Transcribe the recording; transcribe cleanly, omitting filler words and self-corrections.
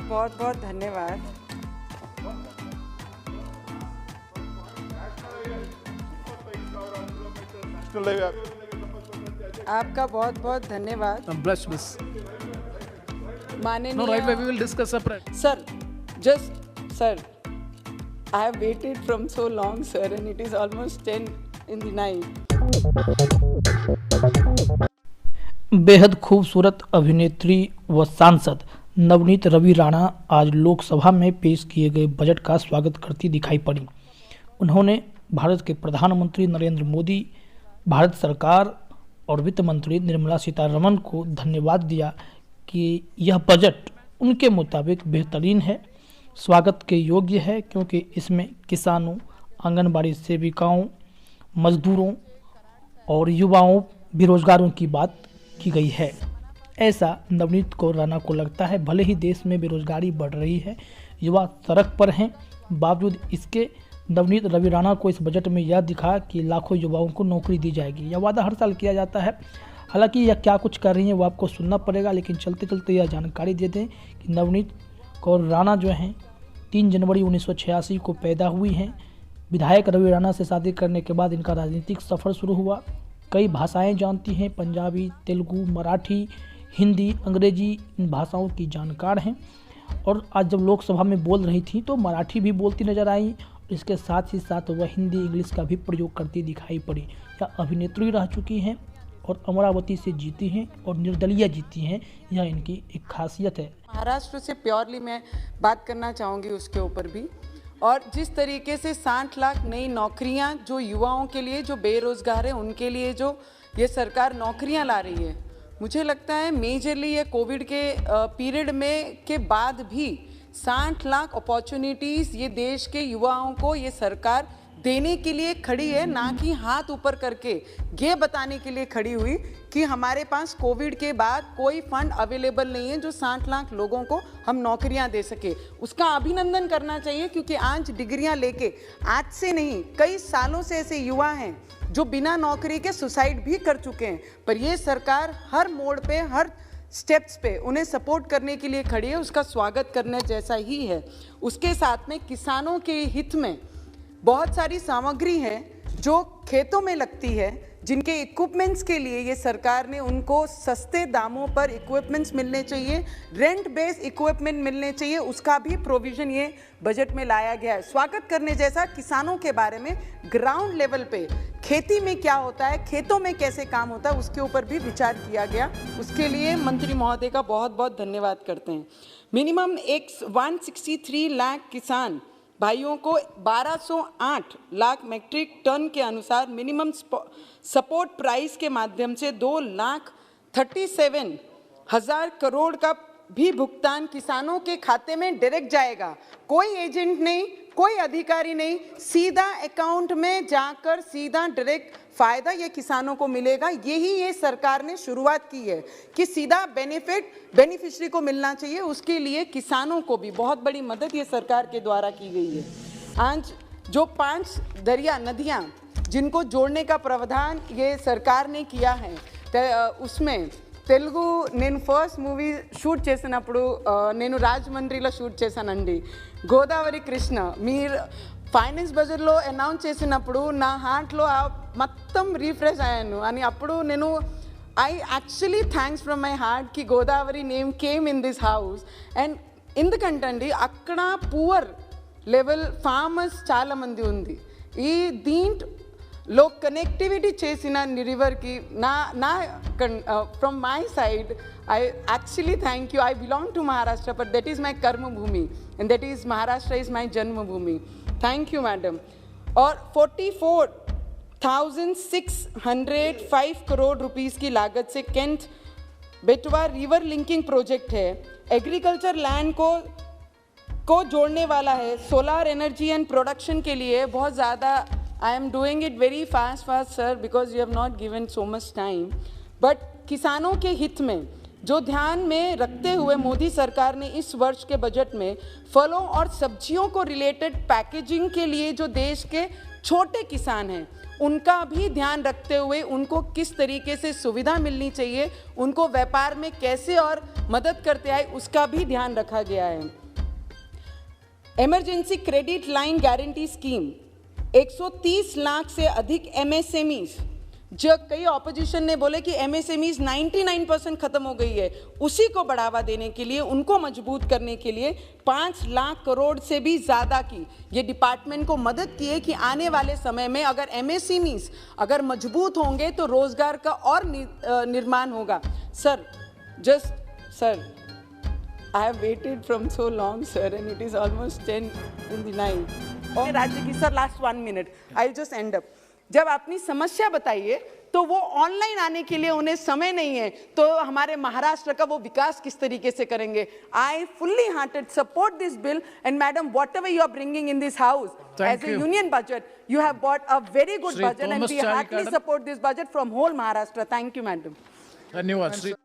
बहुत बहुत धन्यवाद। आपका बहुत बहुत धन्यवाद। I'm blessed, miss. माननीय No, right away we will discuss separate. Sir, sir, I have waited from so long, sir, and it is almost 10 in the night. बेहद खूबसूरत अभिनेत्री व सांसद नवनीत रवि राणा आज लोकसभा में पेश किए गए बजट का स्वागत करती दिखाई पड़ी। उन्होंने भारत के प्रधानमंत्री नरेंद्र मोदी, भारत सरकार और वित्त मंत्री निर्मला सीतारमण को धन्यवाद दिया कि यह बजट उनके मुताबिक बेहतरीन है, स्वागत के योग्य है, क्योंकि इसमें किसानों, आंगनबाड़ी सेविकाओं, मजदूरों और युवाओं, बेरोजगारों की बात की गई है। ऐसा नवनीत कौर राणा को लगता है। भले ही देश में बेरोजगारी बढ़ रही है, युवा सड़क पर हैं, बावजूद इसके नवनीत रवि राणा को इस बजट में यह दिखा कि लाखों युवाओं को नौकरी दी जाएगी। यह वादा हर साल किया जाता है। हालांकि यह क्या कुछ कर रही है वो आपको सुनना पड़ेगा, लेकिन चलते चलते यह जानकारी दे दें कि नवनीत कौर राणा जो हैं 3 जनवरी 1986 को पैदा हुई हैं। विधायक रवि राणा से शादी करने के बाद इनका राजनीतिक सफ़र शुरू हुआ। कई भाषाएं जानती हैं, पंजाबी, तेलुगु, मराठी, हिंदी, अंग्रेजी, इन भाषाओं की जानकार हैं। और आज जब लोकसभा में बोल रही थी तो मराठी भी बोलती नजर आई। इसके साथ ही साथ वह हिंदी, इंग्लिश का भी प्रयोग करती दिखाई पड़ी। यह अभिनेत्री रह चुकी हैं और अमरावती से जीती हैं और निर्दलीय जीती हैं। यह इनकी एक खासियत है। महाराष्ट्र से प्योरली मैं बात करना चाहूँगी उसके ऊपर भी। और जिस तरीके से 60 लाख नई नौकरियां जो युवाओं के लिए, जो बेरोजगार हैं उनके लिए जो ये सरकार नौकरियां ला रही है, मुझे लगता है मेजरली ये कोविड के पीरियड में के बाद भी 60 लाख अपॉर्चुनिटीज़ ये देश के युवाओं को ये सरकार देने के लिए खड़ी है, ना कि हाथ ऊपर करके ये बताने के लिए खड़ी हुई कि हमारे पास कोविड के बाद कोई फंड अवेलेबल नहीं है जो 60 लाख लोगों को हम नौकरियां दे सके। उसका अभिनंदन करना चाहिए, क्योंकि आज डिग्रियां लेके, आज से नहीं कई सालों से ऐसे युवा हैं जो बिना नौकरी के सुसाइड भी कर चुके हैं। पर ये सरकार हर मोड़ पे, हर स्टेप्स पे उन्हें सपोर्ट करने के लिए खड़ी है। उसका स्वागत करने जैसा ही है। उसके साथ में किसानों के हित में बहुत सारी सामग्री है जो खेतों में लगती है, जिनके इक्विपमेंट्स के लिए ये सरकार ने उनको सस्ते दामों पर इक्विपमेंट्स मिलने चाहिए, रेंट बेस्ड इक्विपमेंट मिलने चाहिए, उसका भी प्रोविज़न ये बजट में लाया गया है। स्वागत करने जैसा किसानों के बारे में ग्राउंड लेवल पे खेती में क्या होता है, खेतों में कैसे काम होता है, उसके ऊपर भी विचार किया गया। उसके लिए मंत्री महोदय का बहुत बहुत धन्यवाद करते हैं। मिनिमम 163 लाख किसान भाइयों को 1208 लाख मैट्रिक टन के अनुसार मिनिमम सपोर्ट प्राइस के माध्यम से 2,37,000 करोड़ का भी भुगतान किसानों के खाते में डायरेक्ट जाएगा। कोई एजेंट नहीं, कोई अधिकारी नहीं, सीधा अकाउंट में जाकर सीधा डायरेक्ट फायदा ये किसानों को मिलेगा। यही ये सरकार ने शुरुआत की है कि सीधा बेनिफिट बेनिफिशियरी को मिलना चाहिए। उसके लिए किसानों को भी बहुत बड़ी मदद ये सरकार के द्वारा की गई है। आज जो 5 दरिया नदियाँ जिनको जोड़ने का प्रावधान ये सरकार ने किया है, उसमें తెలుగు నేను ఫస్ట్ మూవీ షూట్ చేసినప్పుడు నేను రాజమండ్రిలో షూట్ చేశానండి. గోదావరి కృష్ణ మీరు ఫైనాన్స్ బడ్జెట్లో అనౌన్స్ చేసినప్పుడు నా హార్ట్లో మొత్తం రీఫ్రెష్ అయ్యాను అని అప్పుడు నేను I actually thanks from my heart కి Godavari name came in this house. And ఎందుకంటండి అక్కడ పూర్ లెవెల్ ఫార్మర్స్ చాలామంది ఉంది. ఈ దీంట్లో కనెక్టివిటీ చేసిన రివర్కి నా from my side I actually thank you. I belong to Maharashtra, but that is my कर्मभूमि and that is Maharashtra is my Janmabhoomi. Thank you madam. और 44,605 करोड़ रुपीस की लागत से केंट बेटवा रिवर लिंकिंग प्रोजेक्ट है, एग्रीकल्चर लैंड को जोड़ने वाला है। सोलर एनर्जी एंड प्रोडक्शन के लिए बहुत ज़्यादा I am doing it very fast sir, because you have not given so much time. But किसानों के हित में जो ध्यान में रखते हुए मोदी सरकार ने इस वर्ष के बजट में फलों और सब्जियों को रिलेटेड पैकेजिंग के लिए जो देश के छोटे किसान हैं उनका भी ध्यान रखते हुए उनको किस तरीके से सुविधा मिलनी चाहिए, उनको व्यापार में कैसे और मदद करते आए, उसका भी ध्यान रखा गया है। Emergency credit line guarantee scheme 130 lakh से अधिक एमएसएमईज, जो कई ऑपोजिशन ने बोले कि एमएसएमईज 99% खत्म हो गई है, उसी को बढ़ावा देने के लिए, उनको मजबूत करने के लिए 5 लाख करोड़ से भी ज़्यादा की ये डिपार्टमेंट को मदद की है कि आने वाले समय में अगर एमएसएमईज अगर मजबूत होंगे तो रोजगार का और निर्माण होगा। Sir, sir, I have waited from so long, sir, and it is almost 10 in the night. और राज्य की sir last 1 minute, I'll just end up. जब अपनी समस्या बताइए तो वो ऑनलाइन आने के लिए उन्हें समय नहीं है, तो हमारे महाराष्ट्र का वो विकास किस तरीके से करेंगे? I fully hearted support this bill, and madam, whatever you are bringing in this house as a union budget, you have brought a very good budget, and we heartily support this budget from whole Maharashtra. Thank you, madam. धन्यवाद।